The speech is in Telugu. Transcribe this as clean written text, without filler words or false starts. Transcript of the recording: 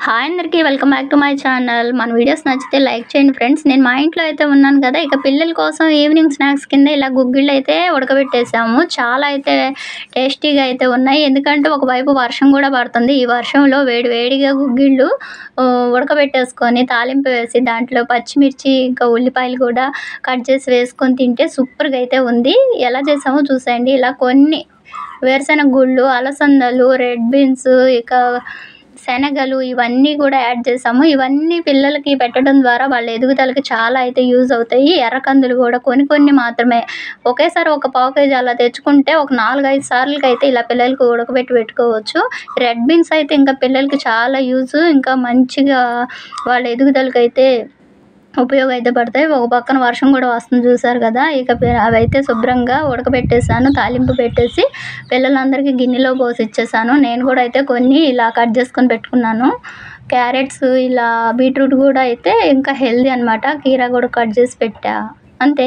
హాయ్ అందరికీ welcome back to my channel. మన వీడియోస్ నచ్చితే లైక్ చేయండి ఫ్రెండ్స్. నేను మా ఇంట్లో అయితే ఉన్నాను కదా, ఇక పిల్లల కోసం ఈవినింగ్ స్నాక్స్ కింద ఇలా గుగ్గిళ్ళు అయితే ఉడకబెట్టేసాము. చాలా అయితే టేస్టీగా అయితే ఉన్నాయి. ఎందుకంటే ఒకవైపు వర్షం కూడా పడుతుంది. ఈ వర్షంలో వేడిగా గుగ్గిళ్ళు ఉడకబెట్టేసుకొని తాలింపు వేసి దాంట్లో పచ్చిమిర్చి ఇంకా ఉల్లిపాయలు కూడా కట్ చేసి వేసుకొని తింటే సూపర్గా అయితే ఉంది. ఎలా చేసామో చూసేయండి. ఇలా కొన్ని వేరుశెనగ గుళ్ళు, అలసందలు, రెడ్ బీన్స్, ఇక శనగలు ఇవన్నీ కూడా యాడ్ చేసాము. ఇవన్నీ పిల్లలకి పెట్టడం ద్వారా వాళ్ళ ఎదుగుదలకి చాలా అయితే యూజ్ అవుతాయి. ఎర్రకందులు కూడా కొన్ని మాత్రమే, ఒకేసారి ఒక పావు కేజీ అలా తెచ్చుకుంటే ఒక 4-5 సార్లకి అయితే ఇలా పిల్లలకి ఉడకబెట్టి పెట్టుకోవచ్చు. రెడ్ బీన్స్ అయితే ఇంకా పిల్లలకి చాలా యూజ్, ఇంకా మంచిగా వాళ్ళ ఎదుగుదలకి అయితే ఉపయోగం అయితే పడతాయి. ఒక పక్కన వర్షం కూడా వస్తుంది చూసారు కదా. ఇక అవైతే శుభ్రంగా ఉడకబెట్టేసాను. తాలింపు పెట్టేసి పిల్లలందరికీ గిన్నెలో పోసి ఇచ్చేసాను. నేను కూడా అయితే కొన్ని ఇలా కట్ చేసుకొని పెట్టుకున్నాను. క్యారెట్స్, ఇలా బీట్రూట్ కూడా అయితే ఇంకా హెల్దీ అనమాట. కీరా కూడా కట్ చేసి పెట్టా, అంతే.